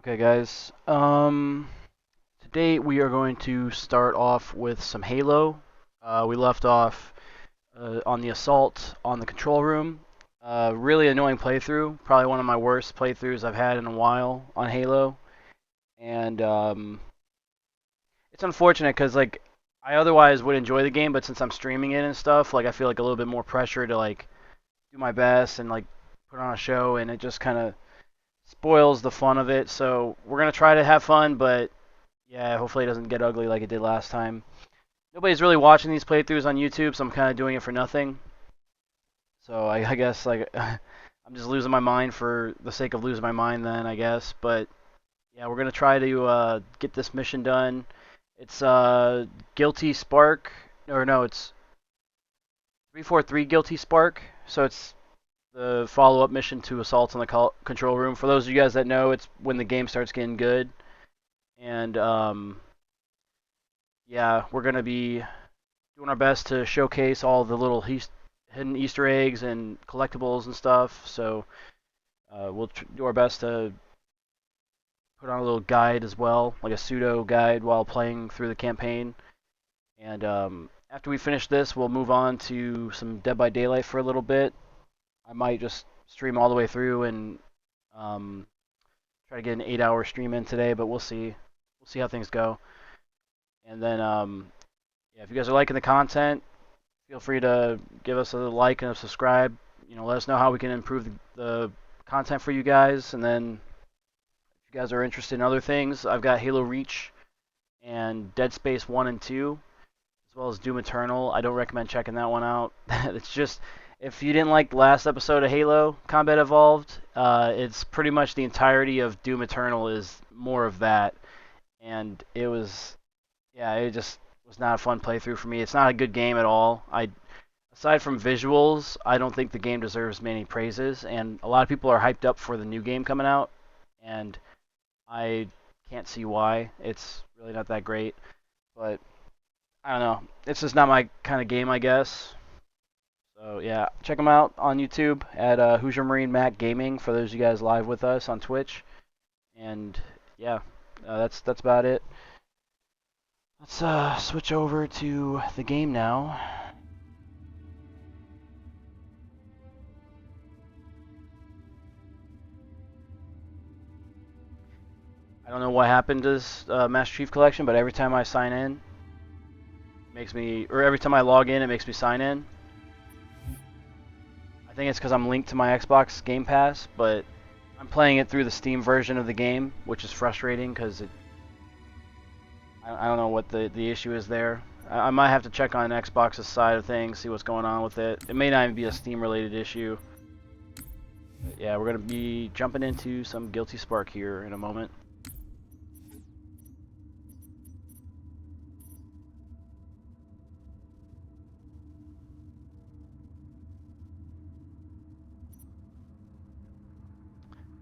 Okay, guys. Today we are going to start off with some Halo. We left off on the assault on the control room. Really annoying playthrough. Probably one of my worst playthroughs I've had in a while on Halo. And it's unfortunate because I otherwise would enjoy the game, but since I'm streaming it and stuff, I feel like a little bit more pressure to do my best and put on a show, and it just kind of spoils the fun of it. So we're gonna try to have fun, but yeah, hopefully it doesn't get ugly like it did last time. Nobody's really watching these playthroughs on YouTube, so I'm kind of doing it for nothing. So I guess I'm just losing my mind for the sake of losing my mind then, I guess. But yeah, we're gonna try to get this mission done. It's Guilty Spark, or no, it's 343 Guilty Spark. So it's the follow-up mission to Assault on the Control Room. For those of you guys that know, it's when the game starts getting good. And yeah, we're going to be doing our best to showcase all the little hidden Easter eggs and collectibles and stuff. So we'll do our best to put on a little guide as well, like a pseudo guide while playing through the campaign. And after we finish this, we'll move on to some Dead by Daylight for a little bit. I might just stream all the way through and um, try to get an 8-hour stream in today, but we'll see. We'll see how things go. And then yeah, if you guys are liking the content, feel free to give us a like and a subscribe. Let us know how we can improve the content for you guys. And then if you guys are interested in other things, I've got Halo Reach and Dead Space 1 and 2, as well as Doom Eternal. I don't recommend checking that one out. It's just, if you didn't like the last episode of Halo Combat Evolved, it's pretty much the entirety of Doom Eternal is more of that. And it was, yeah, it just was not a fun playthrough for me. It's not a good game at all. Aside from visuals, I don't think the game deserves many praises, and a lot of people are hyped up for the new game coming out, and I can't see why. It's really not that great, but I don't know. It's just not my kind of game, I guess. So yeah, check them out on YouTube at Hoosier Marine Mac Gaming for those of you guys live with us on Twitch, and yeah, that's about it. Let's switch over to the game now. I don't know what happened to this Master Chief Collection, but every time I sign in, or every time I log in, it makes me sign in. I think it's because I'm linked to my Xbox Game Pass, but I'm playing it through the Steam version of the game, which is frustrating because I don't know what the issue is there. I might have to check on Xbox's side of things, see what's going on with it. It may not even be a Steam-related issue. But yeah, we're going to be jumping into some Guilty Spark here in a moment.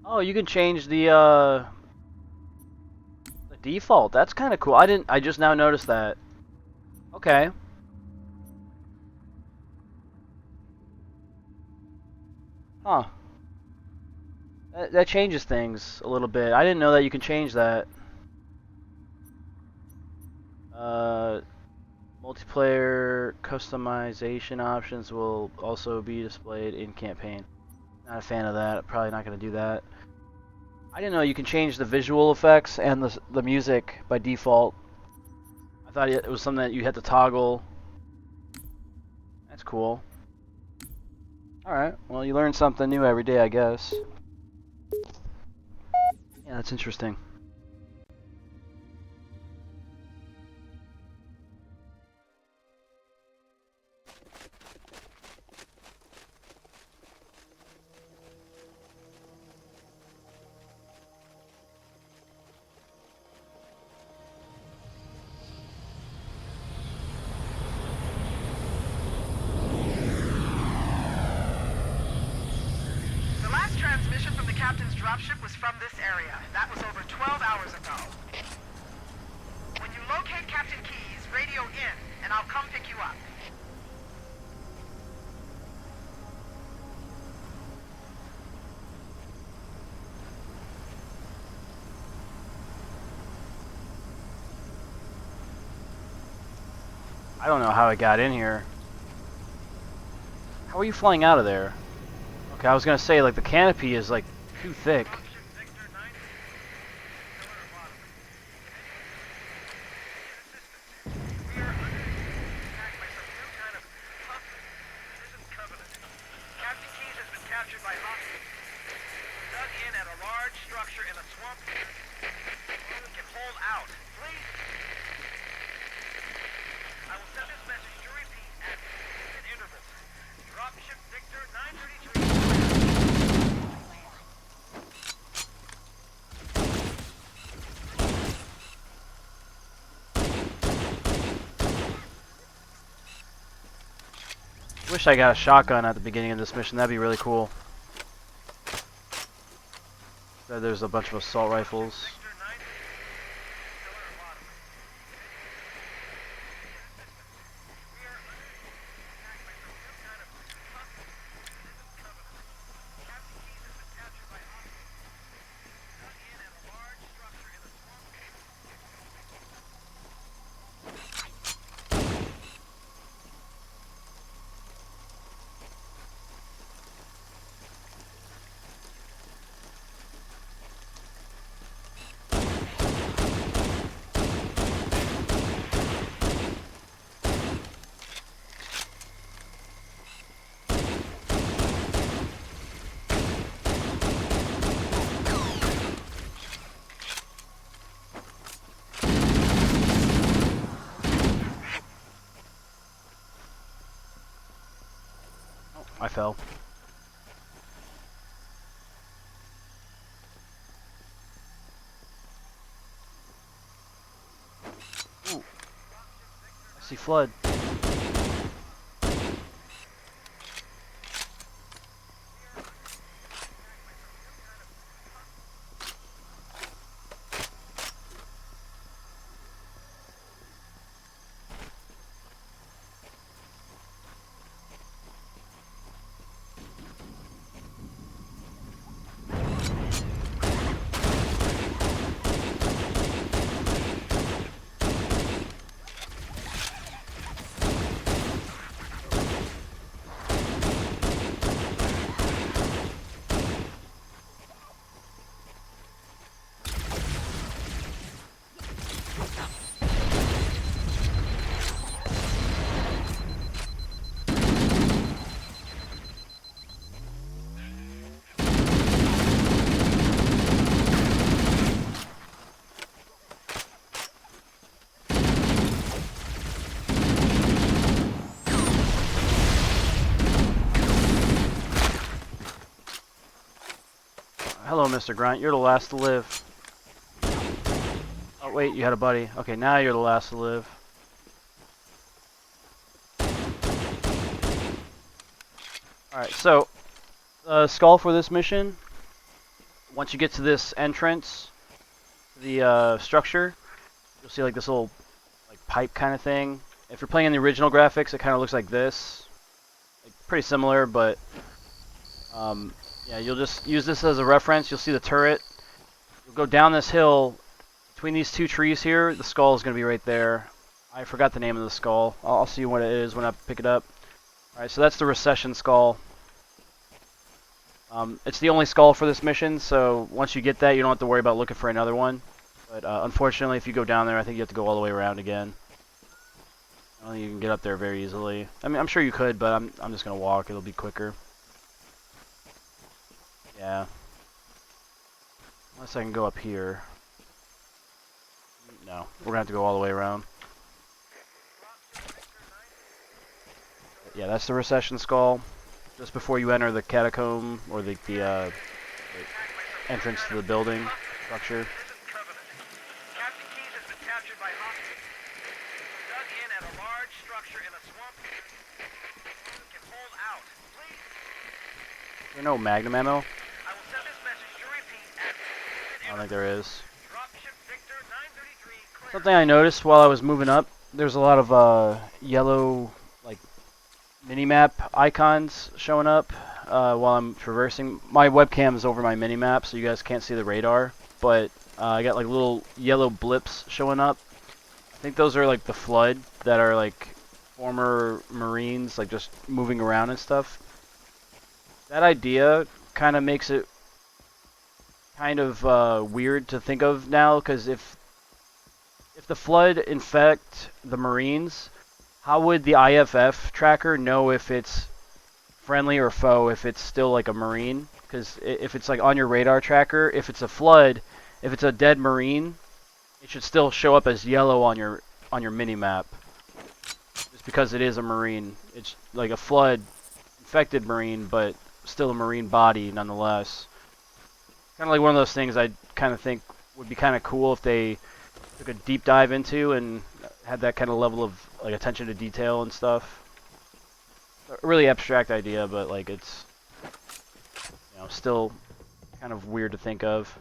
Oh, you can change the default. That's kind of cool. I just now noticed that. Okay. Huh. That changes things a little bit. I didn't know that you can change that. Uh, multiplayer customization options will also be displayed in campaign. Not a fan of that. Probably not going to do that. I didn't know you can change the visual effects and the music by default. I thought it was something that you had to toggle. That's cool. Alright, well, you learn something new every day, I guess. Yeah, that's interesting. The last transmission from the captain's dropship was from this area. That was over 12 hours ago. When you locate Captain Keyes, radio in, and I'll come pick you up. I don't know how it got in here. How are you flying out of there? Okay, I was gonna say, like, the canopy is, like, too thick. Dropship Victor 9 We are under attack by some new kind of prison covenant. Captain Keys has been captured by hostiles. Dug in at a large structure in a swamp. We can hold out. Please. I will send this message to repeat at intervals. Dropship Victor 933. Wish I got a shotgun at the beginning of this mission. That'd be really cool. There's a bunch of assault rifles. Victor 933. We are under attack by some new kind of prison covenant. Captain Keys has been captured by hostiles. Dug in at a large structure in a swamp. Oh, I fell. Ooh. I see flood. Hello, Mr. Grunt. You're the last to live. Oh, wait, you had a buddy. Okay, now you're the last to live. Alright, so, skull for this mission. Once you get to this entrance, the structure, you'll see like this little like pipe kind of thing. If you're playing in the original graphics, it kind of looks like this. Like, pretty similar, but yeah, you'll just use this as a reference. You'll see the turret. You'll go down this hill. Between these two trees here, the skull is going to be right there. I forgot the name of the skull. I'll see what it is when I pick it up. Alright, so that's the Recession Skull. It's the only skull for this mission, so once you get that, you don't have to worry about looking for another one. But unfortunately, if you go down there, I think you have to go all the way around again. I don't think you can get up there very easily. I mean, I'm sure you could, but I'm just going to walk. It'll be quicker. Yeah. Unless I can go up here. No, we're going to have to go all the way around. Yeah, that's the Recession Skull. Just before you enter the catacomb, or the entrance to the building structure. Captain Keys has been captured by hostiles. Dug in at a large structure in a swamp. We can hold out. Please. There's no magnum ammo? I will send this message to repeat at I don't think there is. Dropship Victor 933 clear. Something I noticed while I was moving up, there's a lot of yellow like minimap icons showing up while I'm traversing. My webcam is over my minimap, so you guys can't see the radar, but I got like little yellow blips showing up. I think those are like the flood that are like former Marines, like just moving around and stuff. That idea kind of makes it kind of weird to think of now, because if the Flood infect the Marines, how would the IFF tracker know if it's friendly or foe if it's still like a Marine? Because if it's like on your radar tracker, if it's a Flood, if it's a dead Marine, it should still show up as yellow on your mini map. Just because it is a Marine, it's like a Flood infected Marine, but still a Marine body nonetheless. Kind of like one of those things I kind of think would be kind of cool if they took a deep dive into and had that kind of level of like attention to detail and stuff. A really abstract idea, but like it's still kind of weird to think of.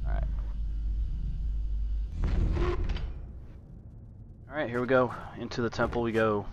Alright. Alright, here we go. Into the temple we go.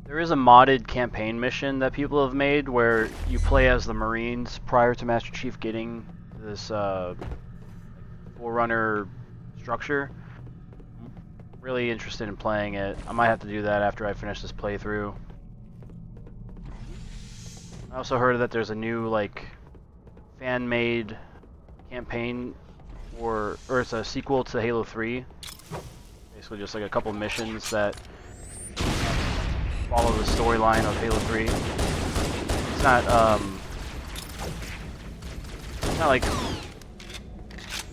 There is a modded campaign mission that people have made where you play as the Marines prior to Master Chief getting this Forerunner structure. I'm really interested in playing it. I might have to do that after I finish this playthrough. I also heard that there's a new like fan-made campaign or it's a sequel to Halo 3. Basically just like a couple missions that follow the storyline of Halo 3. It's not like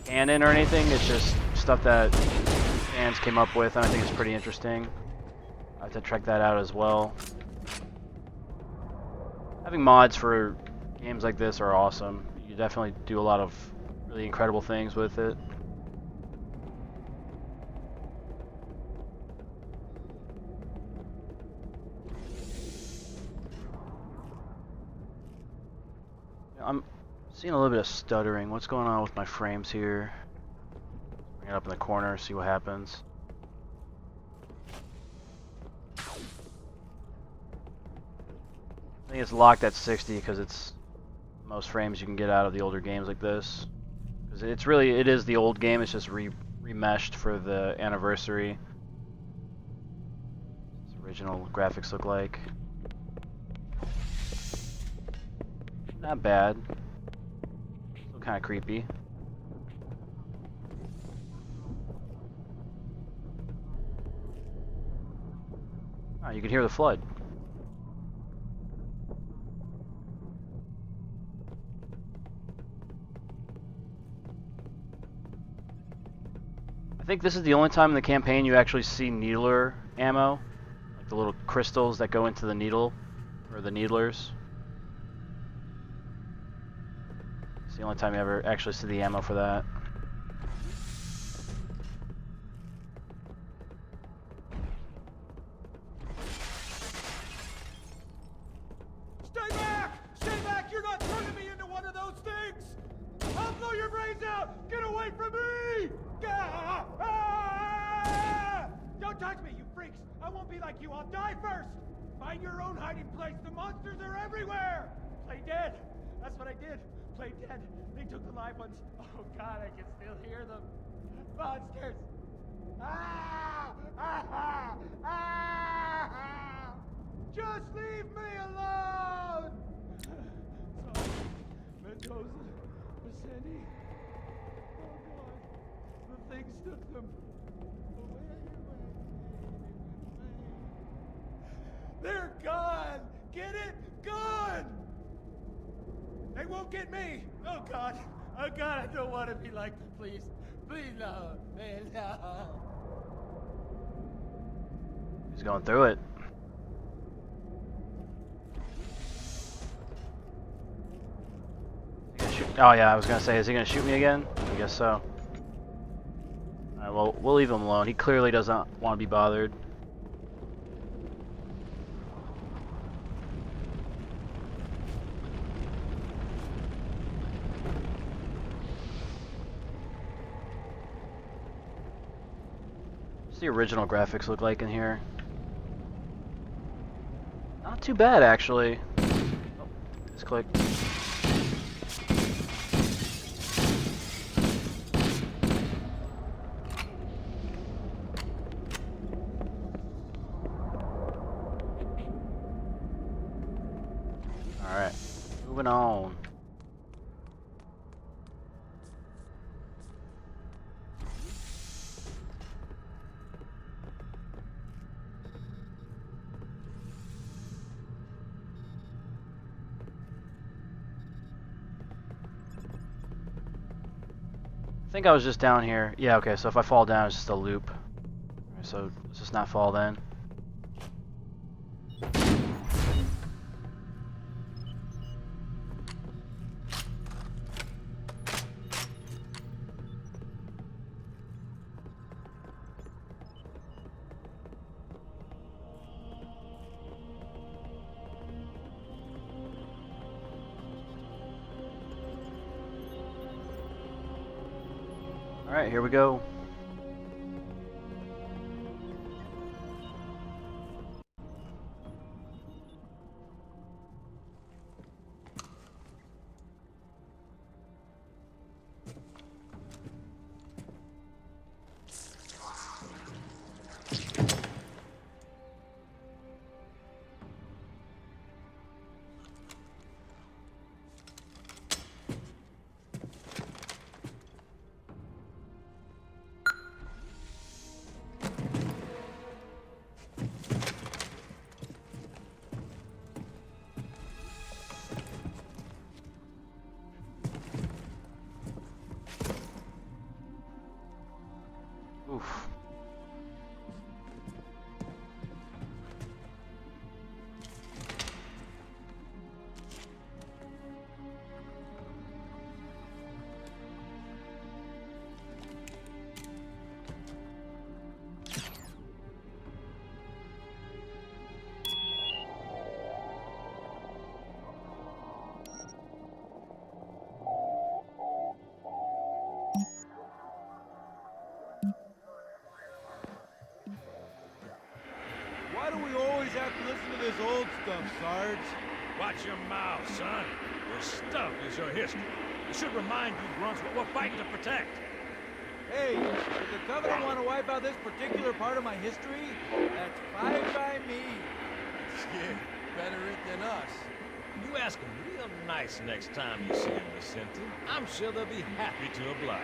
canon or anything, it's just stuff that fans came up with, and I think it's pretty interesting. I have to check that out as well. Having mods for games like this are awesome. You definitely do a lot of really incredible things with it. I'm seeing a little bit of stuttering. What's going on with my frames here? Bring it up in the corner, see what happens. I think it's locked at 60 because it's the most frames you can get out of the older games like this. Because it is the old game, it's just remeshed for the anniversary. Its original graphics look like. Not bad. Still kind of creepy. Oh, you can hear the flood. I think this is the only time in the campaign you actually see needler ammo. Like the little crystals that go into the needle, or the needlers. It's the only time you ever actually see the ammo for that. away from me! Ah! Ah! Don't touch me, you freaks! I won't be like you, I'll die first! Find your own hiding place, the monsters are everywhere! Play dead! That's what I did. Play dead. They took the live ones. Oh God, I can still hear them. Monsters! Ah! Ah! Ah! Just leave me alone! Sorry. Mendoza, Sandy. Oh God, the things took them. They're gone! Get it? Gone! They won't get me! Oh God! Oh God, I don't want to be like them, please. Please, no. Please, no. He's going through it. Oh yeah, I was gonna say, is he gonna shoot me again? I guess so. Alright, well, we'll leave him alone. He clearly doesn't want to be bothered. What's the original graphics look like in here? Not too bad, actually. Oh, just clicked. Alright, moving on. I think I was just down here. Yeah, okay, so if I fall down, it's just a loop. Alright, so let's just not fall then. Alright, here we go. Oof. Why do we always have to listen to this old stuff, Sarge? Watch your mouth, son. Your stuff is your history. It should remind you grunts what we're fighting to protect. Hey, if the Covenant want to wipe out this particular part of my history, that's fine by me. Yeah, better it than us. You ask them real nice next time you see them, Vicente. I'm sure they'll be happy to oblige.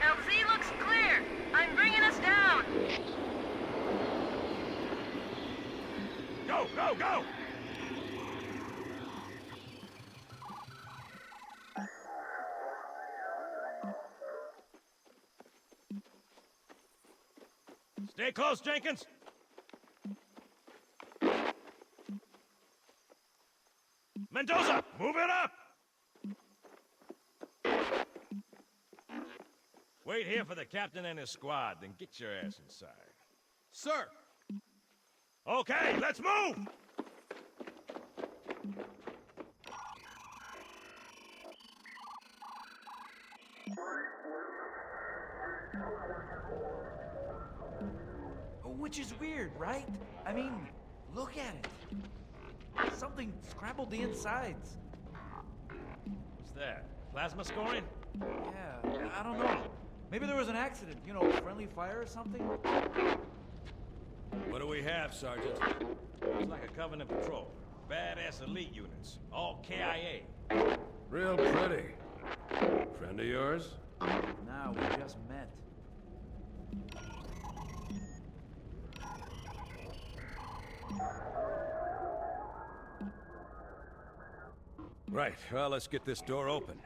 LZ looks clear. I'm bringing us down. Go, go, go! Stay close, Jenkins. Mendoza, move it up! Wait here for the captain and his squad, then get your ass inside. Sir! Okay, let's move! Which is weird, right? I mean, look at it. Something scrambled the insides. What's that? Plasma scoring? Yeah, I don't know. Maybe there was an accident, you know, friendly fire or something? What do we have, Sergeant? Looks like a Covenant patrol. Badass elite units. All KIA. Real pretty. Friend of yours? Nah, we just met. Right, well, let's get this door open.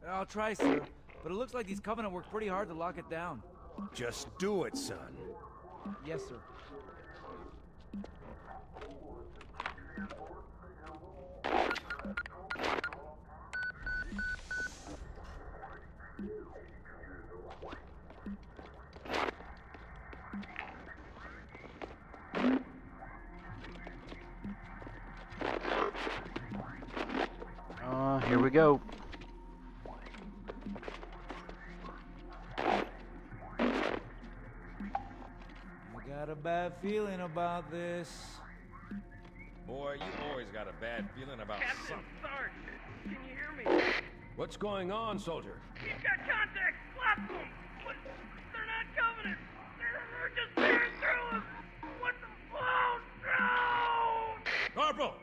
I'll try, sir. But it looks like these Covenant worked pretty hard to lock it down. Just do it, son. Yes, sir. Here we go. I got a bad feeling about this. Boy, you always got a bad feeling about Captain something. Sarge, can you hear me? What's going on, soldier? He's got contact. Blast them. But they're not Covenant. They're just tearing through us. What the? Oh no! Corporal,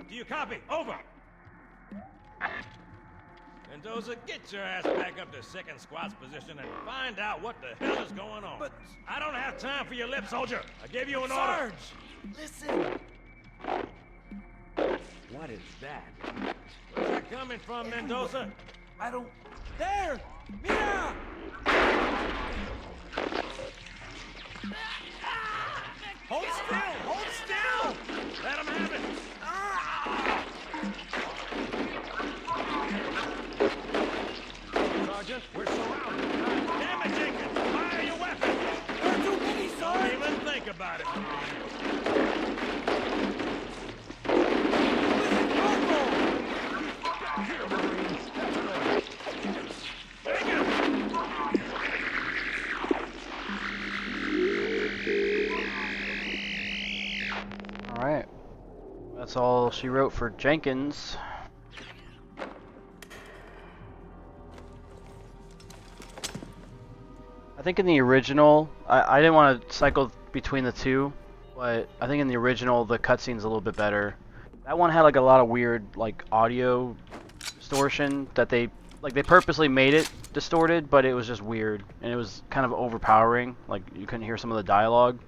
do you copy? Over. Mendoza, get your ass back up to second squad's position and find out what the hell is going on. But I don't have time for your lip, soldier. I gave you an order. Sarge! Listen! What is that? Where's that coming from, Mendoza? I don't... There! Mira! Hold still! Hold still! Let him have it! Sergeant, we're surrounded. Damn it, Jenkins! Fire your weapon! There are too many, Don't Sarge! even think about it. Alright. That's all she wrote for Jenkins. I think in the original, I didn't want to cycle between the two, but I think in the original the cutscene's a little bit better. That one had like a lot of weird like audio distortion that they purposely made it distorted, but it was just weird and it was kind of overpowering. Like you couldn't hear some of the dialogue.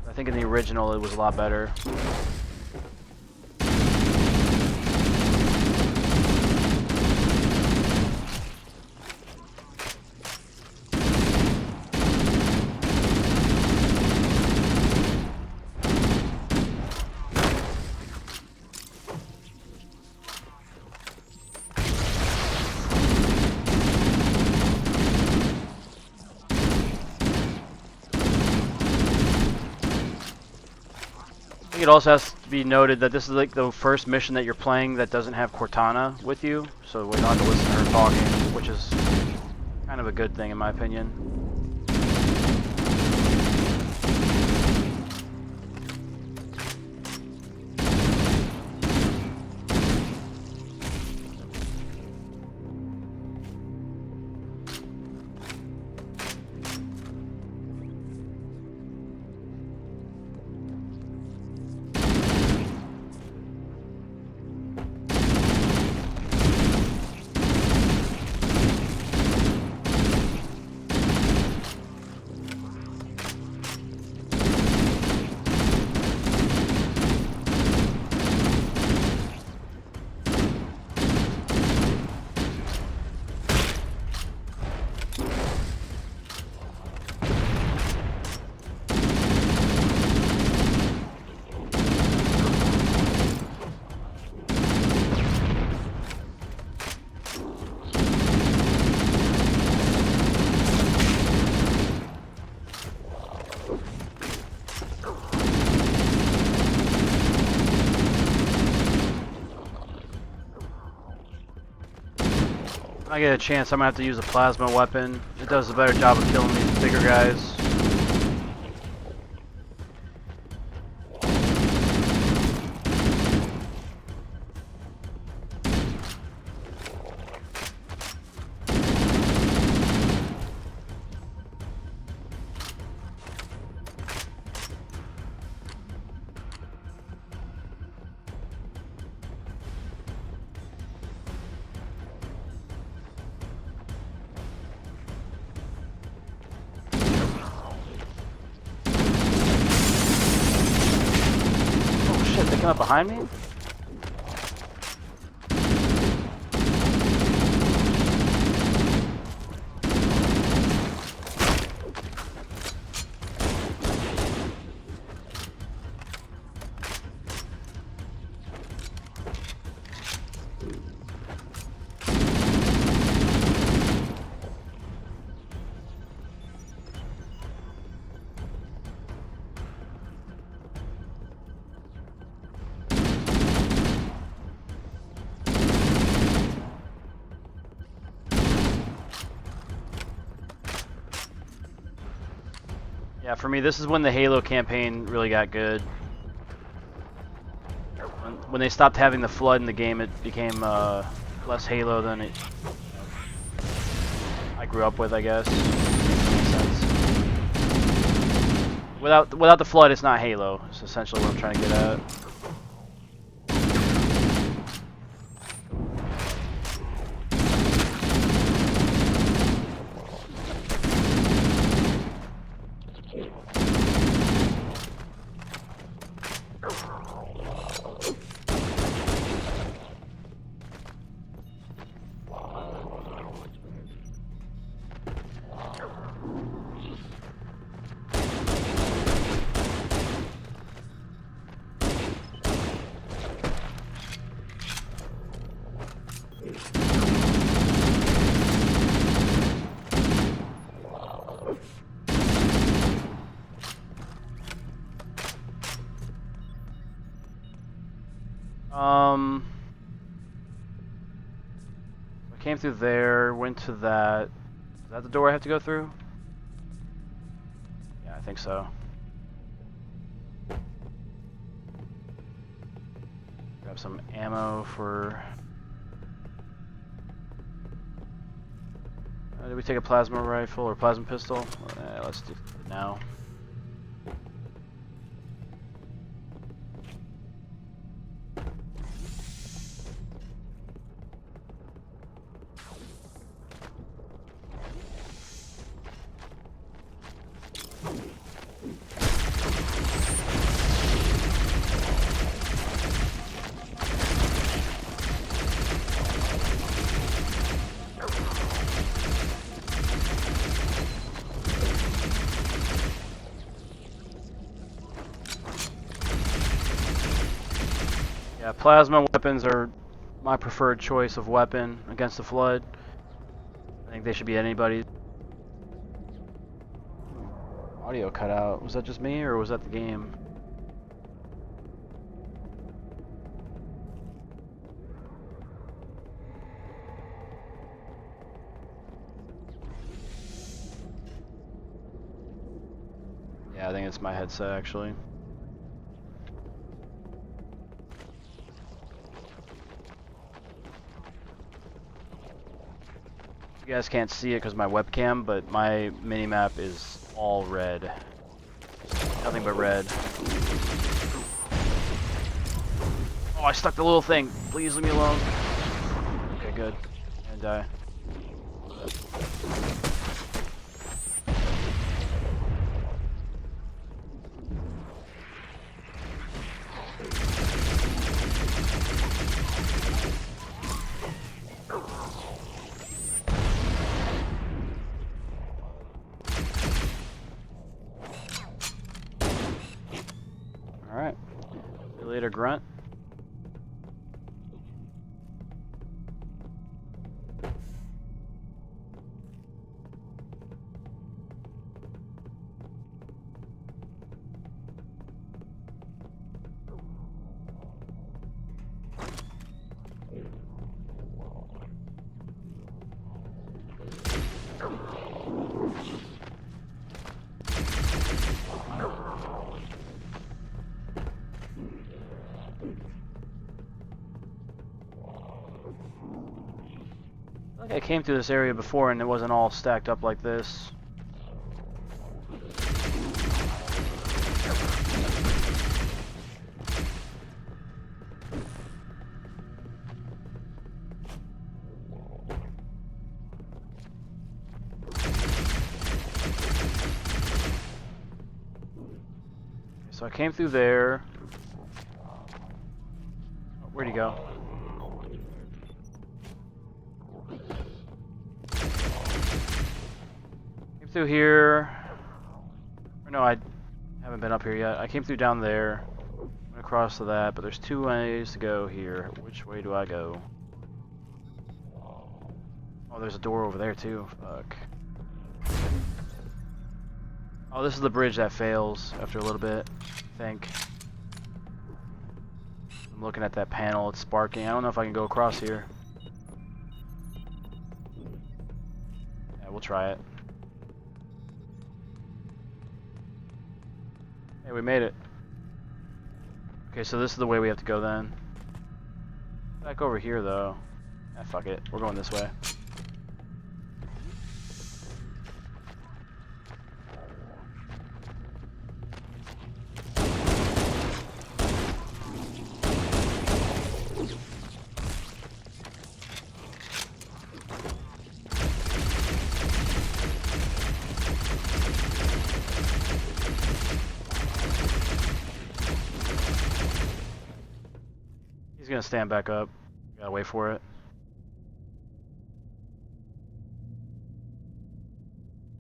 I think in the original it was a lot better. It also has to be noted that this is like the first mission that you're playing that doesn't have Cortana with you, so we don't have to listen to her talking, which is kind of a good thing in my opinion. If I get a chance, I'm gonna have to use a plasma weapon. It does a better job of killing these bigger guys. shit, they came up behind me? Yeah, for me, this is when the Halo campaign really got good. When they stopped having the flood in the game, it became less Halo than I grew up with, I guess. Makes sense. Without the flood, it's not Halo. It's essentially what I'm trying to get at. I came through there, went to that. Is that the door I have to go through? Yeah, I think so. Grab some ammo for... did we take a plasma rifle or plasma pistol? Let's do it now. Yeah, plasma weapons are my preferred choice of weapon against the Flood. I think they should be anybody's. Audio cut out. Was that just me, or was that the game? Yeah, I think it's my headset, actually. You guys can't see it because my webcam, but my minimap is all red. Nothing but red. Oh, I stuck the little thing. Please leave me alone. Okay, good. And die. Alright. See you later, Grunt. I came through this area before and it wasn't all stacked up like this. So I came through there. Where'd he go? Came through here. Or no, I haven't been up here yet. I came through down there. Went across to that, but there's 2 ways to go here. Which way do I go? Oh, there's a door over there too. Fuck. Oh, this is the bridge that fails after a little bit, I think. I'm looking at that panel, it's sparking. I don't know if I can go across here. Yeah, we'll try it. Hey, we made it. Okay, so this is the way we have to go then. Back over here though. Ah, fuck it. We're going this way. He's gonna stand back up. Gotta wait for it.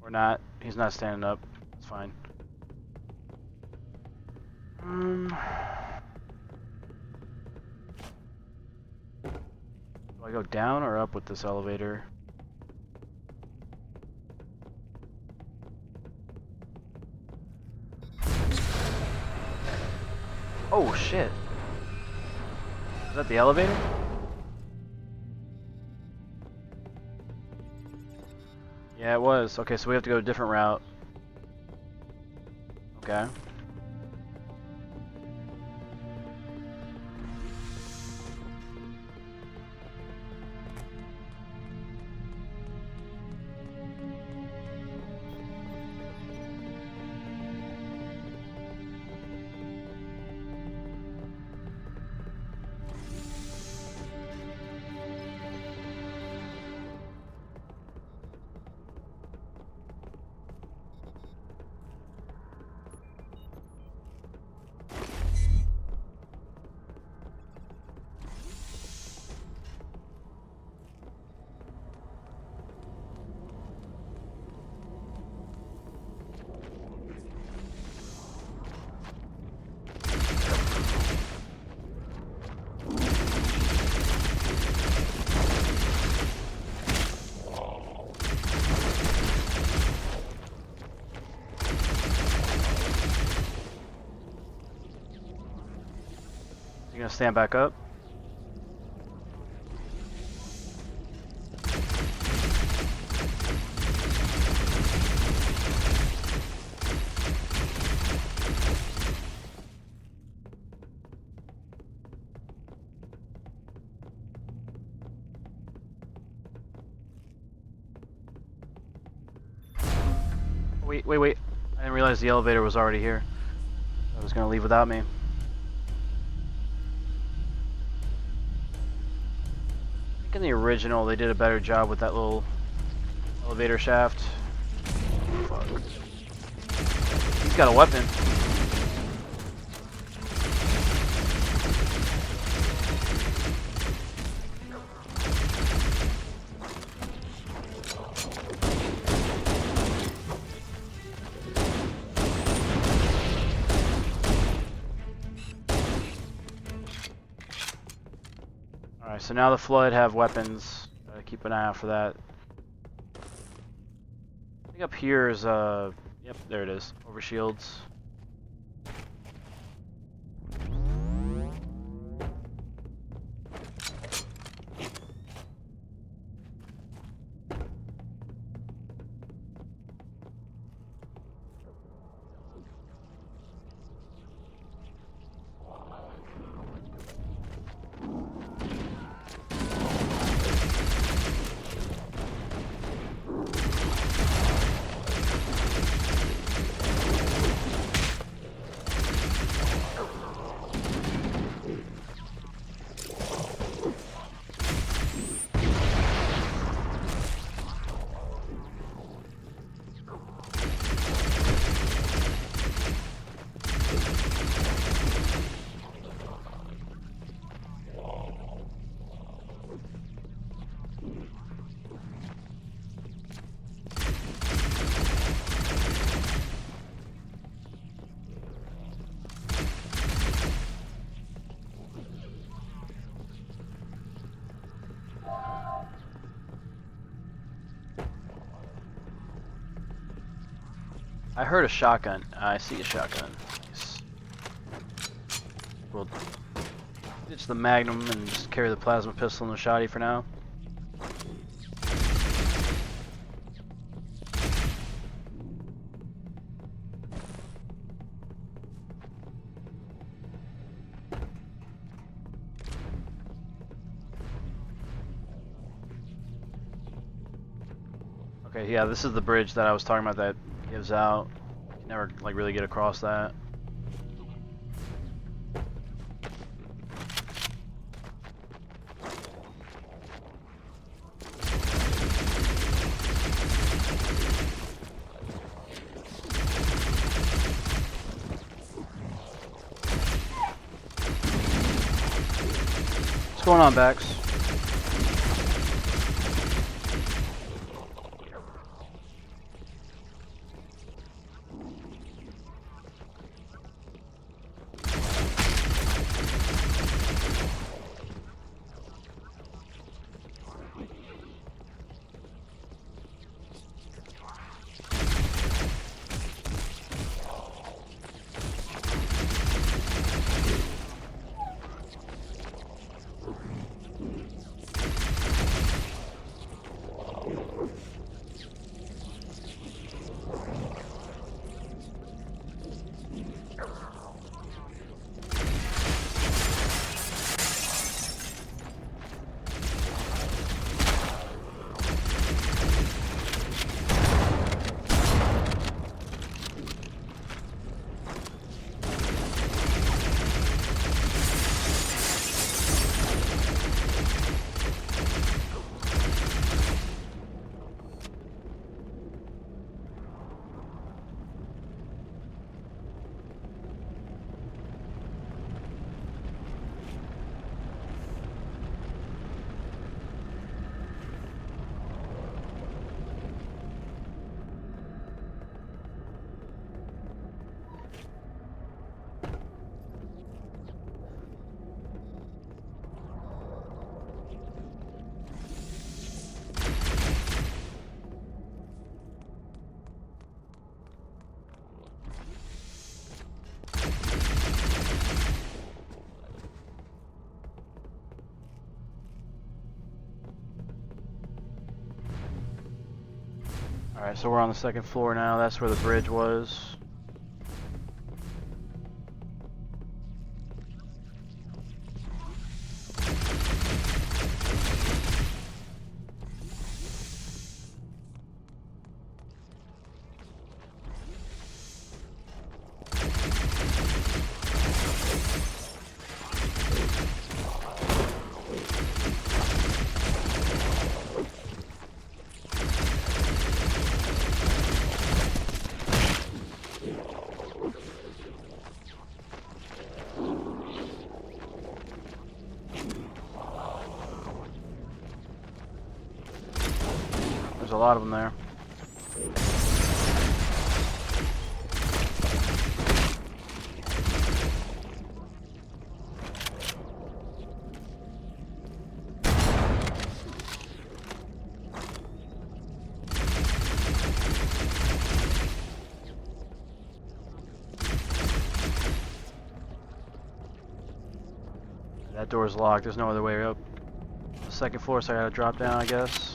Or not. He's not standing up. It's fine. Do I go down or up with this elevator? Oh shit. Is that the elevator? Yeah, it was. Okay, so we have to go a different route. Okay. You gonna stand back up? Wait. I didn't realize the elevator was already here. I was gonna leave without me. I think in the original they did a better job with that little elevator shaft. Fuck. He's got a weapon. Alright, so now the Flood have weapons. Gotta keep an eye out for that. I think up here is, yep, there it is. Over shields. I heard a shotgun. I see a shotgun. Nice. We'll ditch the Magnum and just carry the plasma pistol and the shotty for now. Okay, yeah, this is the bridge that I was talking about that gives out. You can never like really get across that. What's going on, Bax? Alright, so we're on the second floor now. That's where the bridge was. There's a lot of them there. That door's locked. There's no other way up. The second floor, so I gotta drop down, I guess.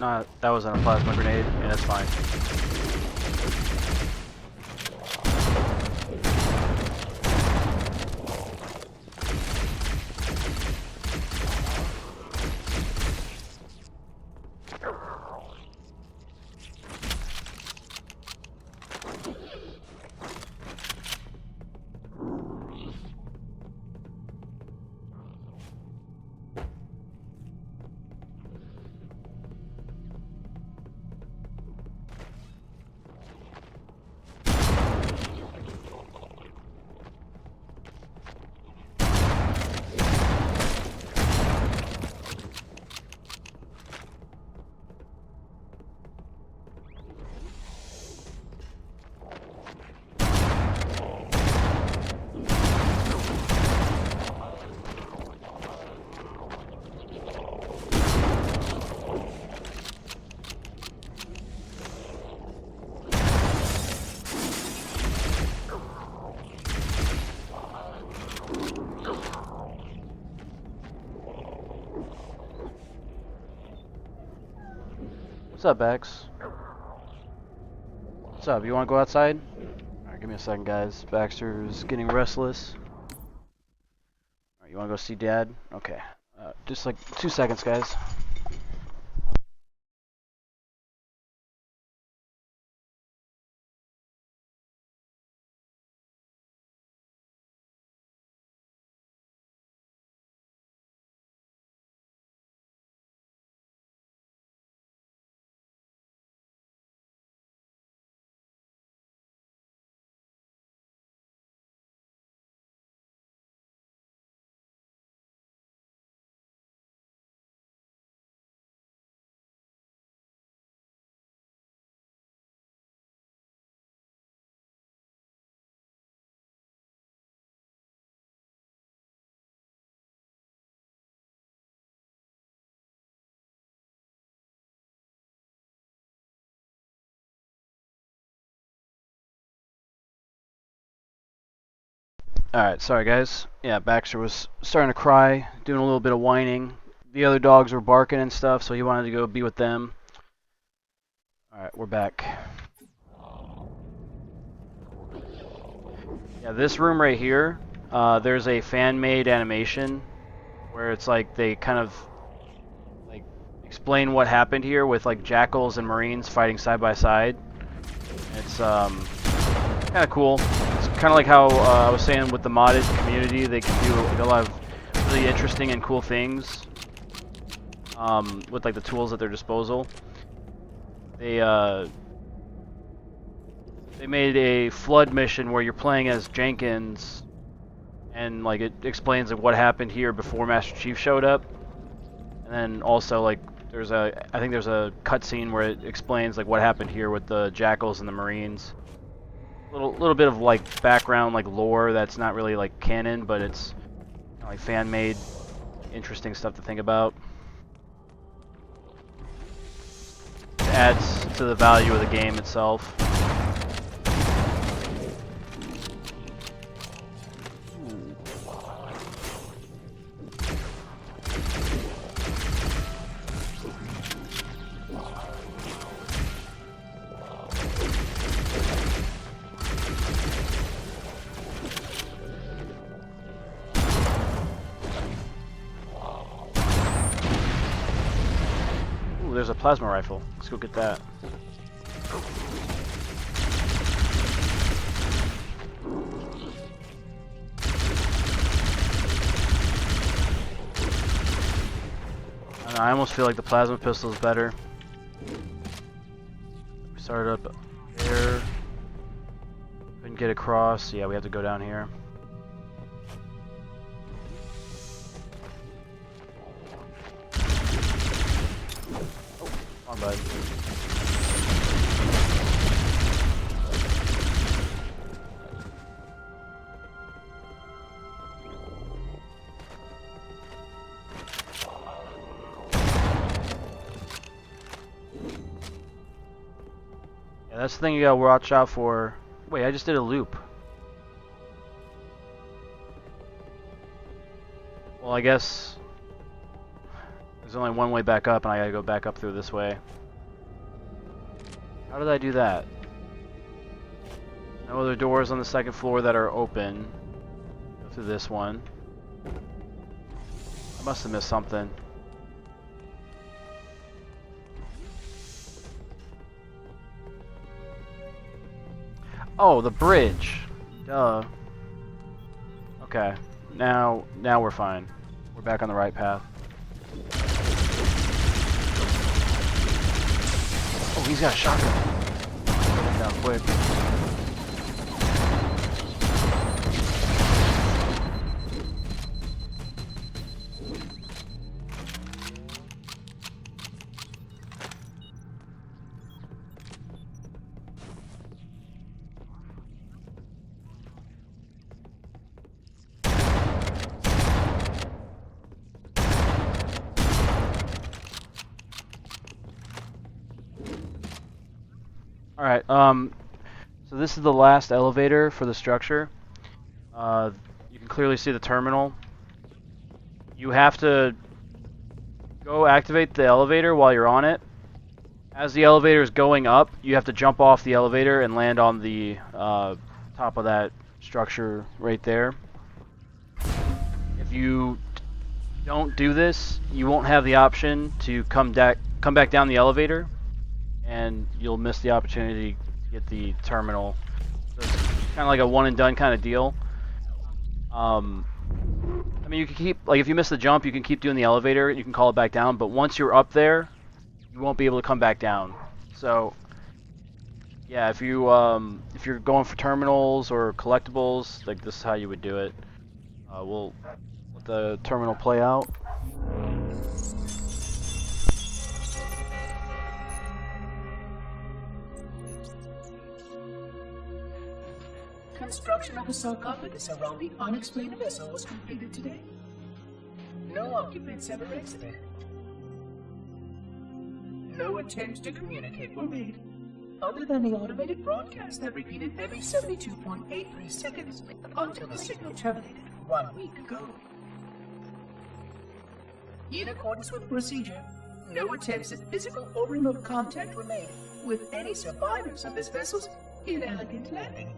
Nah, that wasn't a plasma grenade. Yeah, that's fine. What's up, Bex? What's up? You want to go outside? Alright, give me a second, guys. Baxter's getting restless. Alright, you want to go see Dad? Okay. Just like 2 seconds, guys. Alright, sorry guys. Yeah, Baxter was starting to cry, doing a little bit of whining. The other dogs were barking and stuff, so he wanted to go be with them. Alright, we're back. Yeah, this room right here, there's a fan-made animation where it's like they kind of like explain what happened here with like jackals and marines fighting side by side. It's kind of cool. It's kind of like how I was saying with the modded community, they can do like, a lot of really interesting and cool things with like the tools at their disposal. They made a flood mission where you're playing as Jenkins, and like it explains like what happened here before Master Chief showed up, and then also like I think there's a cutscene where it explains like what happened here with the jackals and the marines. Little bit of like background, like lore that's not really like canon, but it's kind of like fan made, interesting stuff to think about. It adds to the value of the game itself. There's a plasma rifle. Let's go get that. I don't know, I almost feel like the plasma pistol is better. We started up there. Couldn't get across. Yeah, we have to go down here. Bud. Yeah, that's the thing you gotta watch out for. Wait, I just did a loop. Well, I guess there's only one way back up, and I gotta go back up through this way. How did I do that? No other doors on the second floor that are open. Go through this one. I must have missed something. Oh, the bridge. Duh. Okay. Now we're fine. We're back on the right path. Oh, he's got a shotgun. Put him down quick. Alright, so this is the last elevator for the structure. You can clearly see the terminal. You have to go activate the elevator while you're on it. as the elevator is going up, you have to jump off the elevator and land on the top of that structure right there. If you don't do this, you won't have the option to come back down the elevator, and you'll miss the opportunity to get the terminal. So it's kind of like a one and done kind of deal. I mean, you can keep, like, if you miss the jump, you can keep doing the elevator, you can call it back down, but once you're up there, you won't be able to come back down. So, yeah, if you're going for terminals or collectibles, like, this is how you would do it. We'll let the terminal play out. Construction of a sarcophagus around the unexplained vessel was completed today. No occupants ever exited. No attempts to communicate were made, other than the automated broadcast that repeated every 72.83 seconds until the signal terminated 1 week ago. In accordance with procedure, no attempts at physical or remote contact were made with any survivors of this vessel's inelegant landing.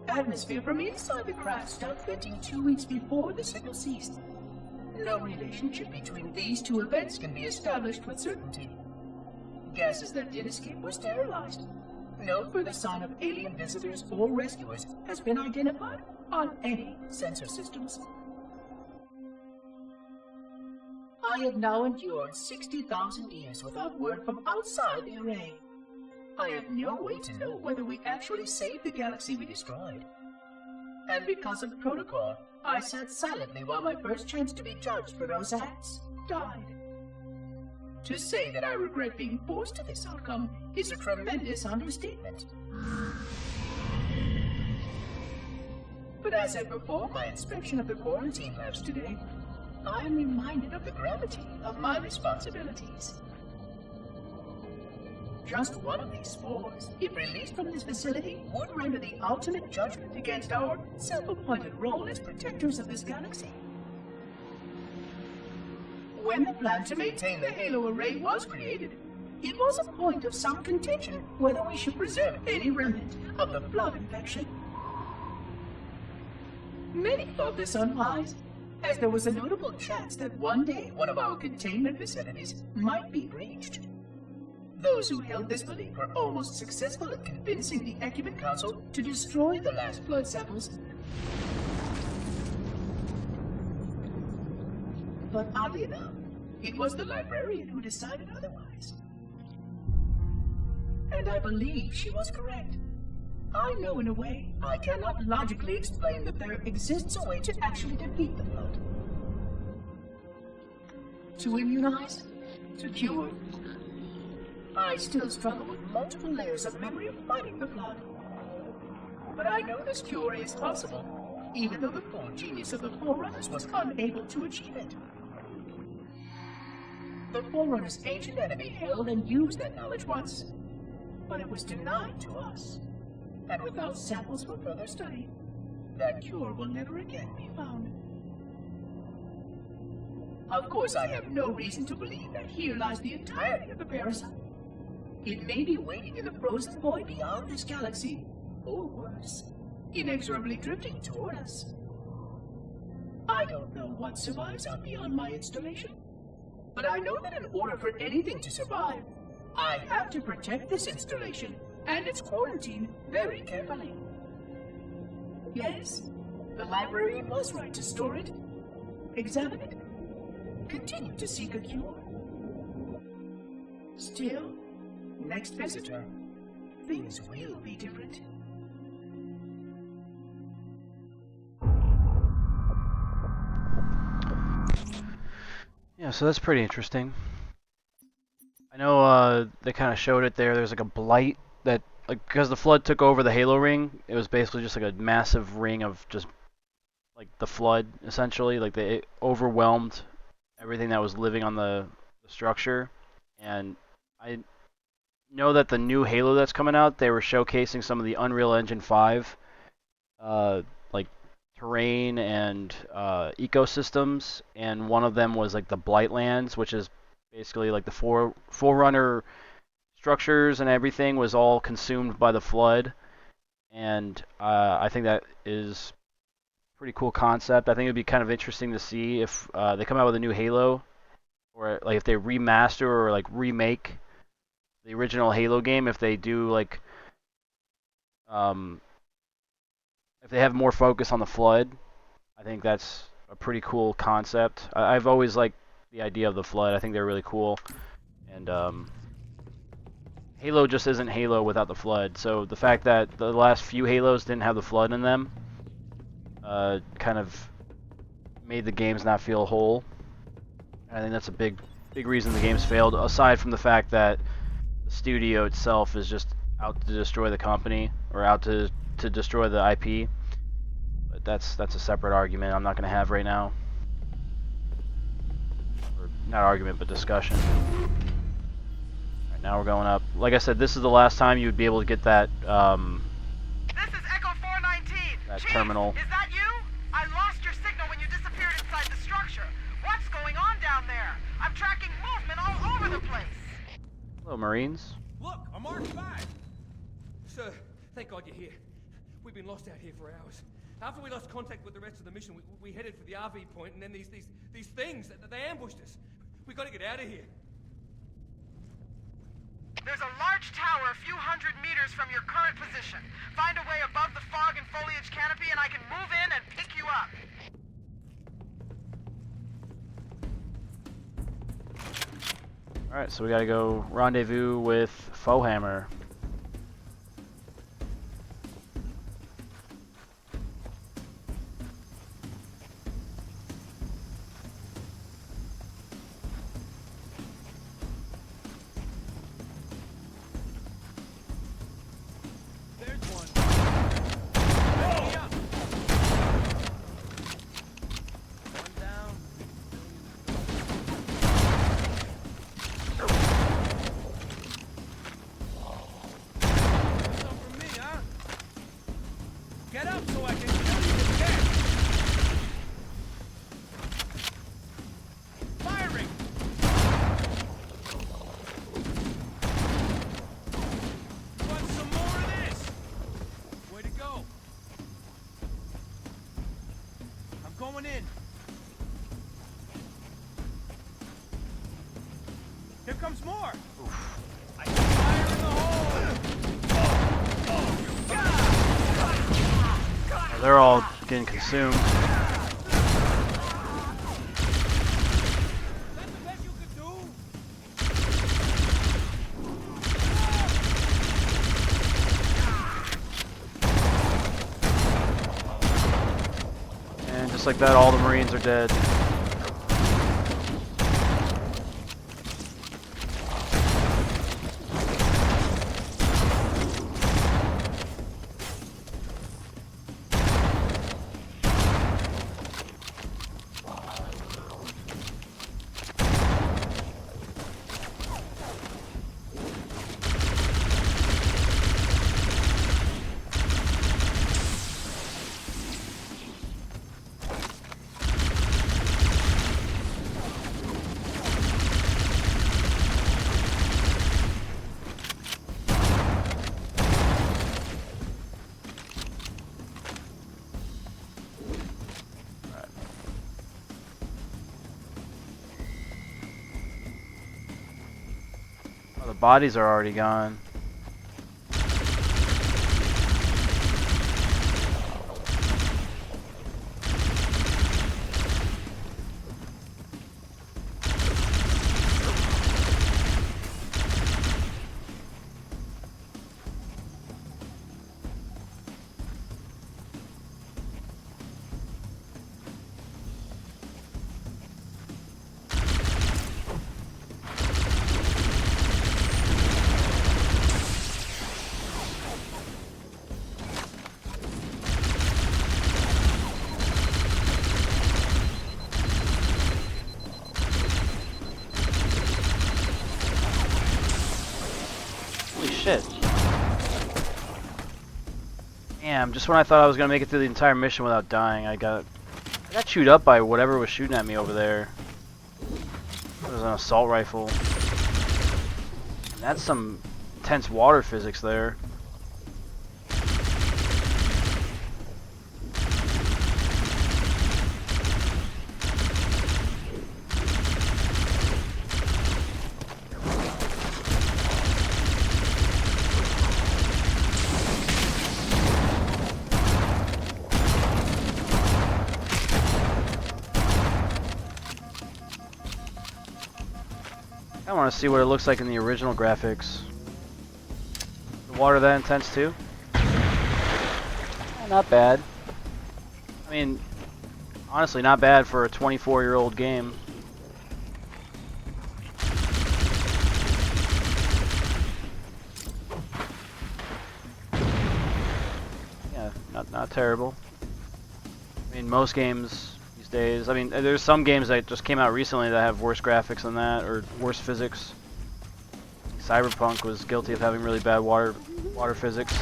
Atmosphere from inside the craft stopped venting 2 weeks before the signal ceased. No relationship between these two events can be established with certainty. Gases that did escape were sterilized. No further sign of alien visitors or rescuers has been identified on any sensor systems. I have now endured 60,000 years without word from outside the array. I have no way to know whether we actually saved the galaxy we destroyed. And because of protocol, I sat silently while my first chance to be judged for those acts died. To say that I regret being forced to this outcome is a tremendous understatement. But as I perform my inspection of the quarantine labs today, I am reminded of the gravity of my responsibilities. Just one of these spores, if released from this facility, would render the ultimate judgment against our self-appointed role as protectors of this galaxy. When the plan to maintain the Halo array was created, it was a point of some contention whether we should preserve any remnant of the blood infection. Many thought this unwise, as there was a notable chance that one day one of our containment facilities might be breached. Those who held this belief were almost successful at convincing the Ecumen Council to destroy the last blood samples. But oddly enough, it was the librarian who decided otherwise. And I believe she was correct. I know in a way I cannot logically explain that there exists a way to actually defeat the blood. To immunize? To cure? I still struggle with multiple layers of memory of fighting the blood. But I know this cure is possible, even though the full genius of the Forerunners was unable to achieve it. The Forerunners' ancient enemy held and used that knowledge once, but it was denied to us. And without samples for further study, that cure will never again be found. Of course, I have no reason to believe that here lies the entirety of the parasite. It may be waiting in the frozen void beyond this galaxy, or worse, inexorably drifting toward us. I don't know what survives out beyond my installation, but I know that in order for anything to survive, I have to protect this installation and its quarantine very carefully. Yes, the librarian was right to store it, examine it, continue to seek a cure. Still, next visitor, things will be different. Yeah, so that's pretty interesting. I know they kind of showed it there. There's like a blight that, like, because the flood took over the Halo ring, it was basically just like a massive ring of just like the flood, essentially. Like it overwhelmed everything that was living on the structure. And I know that the new Halo that's coming out, they were showcasing some of the Unreal Engine 5 like terrain and ecosystems, and one of them was like the Blightlands, which is basically like the Forerunner structures and everything was all consumed by the flood, and I think that is a pretty cool concept. I think it'd be kind of interesting to see if they come out with a new Halo, or like if they remaster or like remake the original Halo game, if they do like um, if they have more focus on the flood. I think that's a pretty cool concept. I've always liked the idea of the flood. I think they're really cool, and Halo just isn't Halo without the flood. So the fact that the last few Halos didn't have the flood in them kind of made the games not feel whole. I think that's a big reason the games failed, aside from the fact that the studio itself is just out to destroy the company, or out to destroy the IP. But that's a separate argument I'm not going to have right now. Or not argument, but discussion. Alright, now we're going up. Like I said, this is the last time you would be able to get that This is Echo 419. that Chief, terminal. is that you? I lost your signal when you disappeared inside the structure. What's going on down there? I'm tracking movement all over the place. Hello, Marines. Look, a Mark 5! Sir, thank God you're here. We've been lost out here for hours. After we lost contact with the rest of the mission, we headed for the RV point, and then these things, they ambushed us. We gotta get out of here. There's a large tower a few hundred meters from your current position. Find a way above the fog and foliage canopy, and I can move in and pick you up. Alright, so we gotta go rendezvous with Foehammer. Get up so I can kill you with that! Firing! Want some more of this? Way to go. I'm going in. Here comes more! I can fire in the hole! They're all getting consumed. And just like that, all the Marines are dead. Oh, the bodies are already gone. Holy shit. Damn. Damn, just when I thought I was gonna make it through the entire mission without dying, I got chewed up by whatever was shooting at me over there. It was an assault rifle. And that's some intense water physics there. I want to see what it looks like in the original graphics. The water that intense too? Not bad. I mean, honestly, not bad for a 24-year-old game. Yeah, not terrible. I mean, most games these days. I mean, there's some games that just came out recently that have worse graphics than that, or worse physics. Cyberpunk was guilty of having really bad water physics.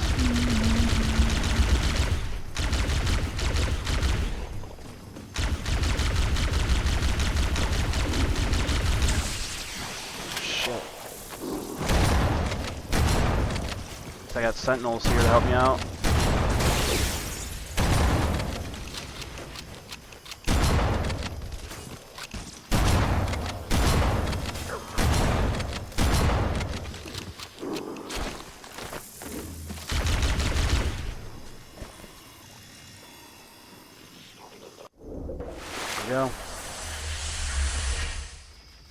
Shit. I got sentinels here to help me out. Go.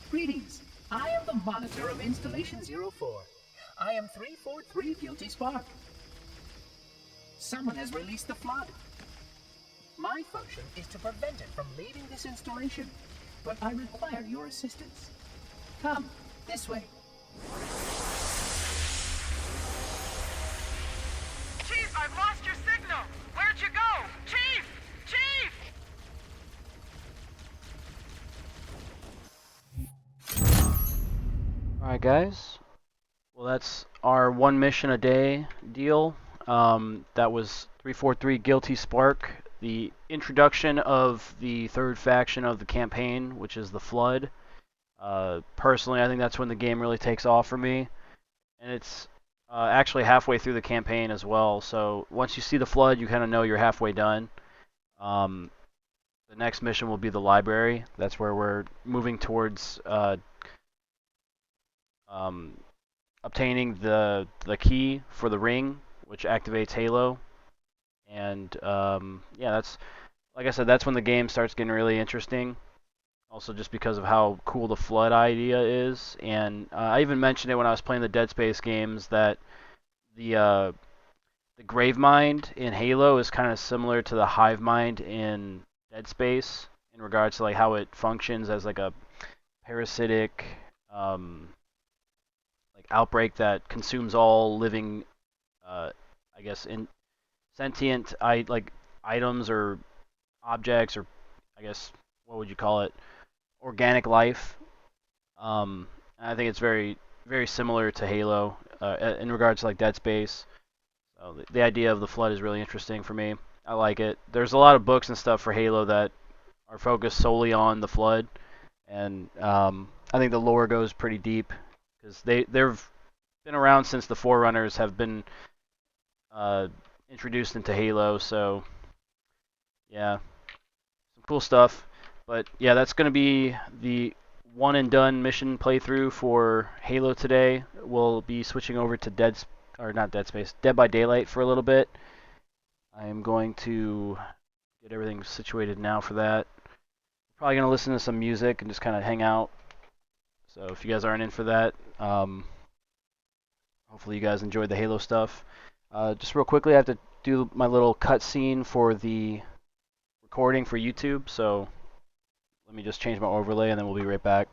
Greetings. I am the monitor of Installation 04. I am 343 Guilty Spark. Someone has released the flood. My function is to prevent it from leaving this installation, but I require your assistance. Come, this way. Chief, I've lost your signal! Where'd you go? Chief! Chief! Alright guys, well that's our one mission a day deal. That was 343 Guilty Spark, the introduction of the third faction of the campaign, which is the Flood. Personally, I think that's when the game really takes off for me, and it's actually halfway through the campaign as well, so once you see the Flood, you kind of know you're halfway done. The next mission will be the library. That's where we're moving towards obtaining the key for the ring, which activates Halo, and yeah, that's, like I said, that's when the game starts getting really interesting. Also, just because of how cool the Flood idea is, and I even mentioned it when I was playing the Dead Space games that the Gravemind in Halo is kind of similar to the Hive Mind in Dead Space in regards to like how it functions as like a parasitic outbreak that consumes all living, I guess, in sentient items or objects, or I guess what would you call it, organic life. I think it's very similar to Halo in regards to like Dead Space. So the idea of the Flood is really interesting for me. I like it. There's a lot of books and stuff for Halo that are focused solely on the Flood, and I think the lore goes pretty deep because they've been around since the Forerunners have been introduced into Halo. So yeah, some cool stuff. But yeah, that's going to be the one and done mission playthrough for Halo today. We'll be switching over to Dead by Daylight for a little bit. I am going to get everything situated now for that. Probably going to listen to some music and just kind of hang out. So if you guys aren't in for that, hopefully you guys enjoyed the Halo stuff. Just real quickly, I have to do my little cutscene for the recording for YouTube, so let me just change my overlay and then we'll be right back.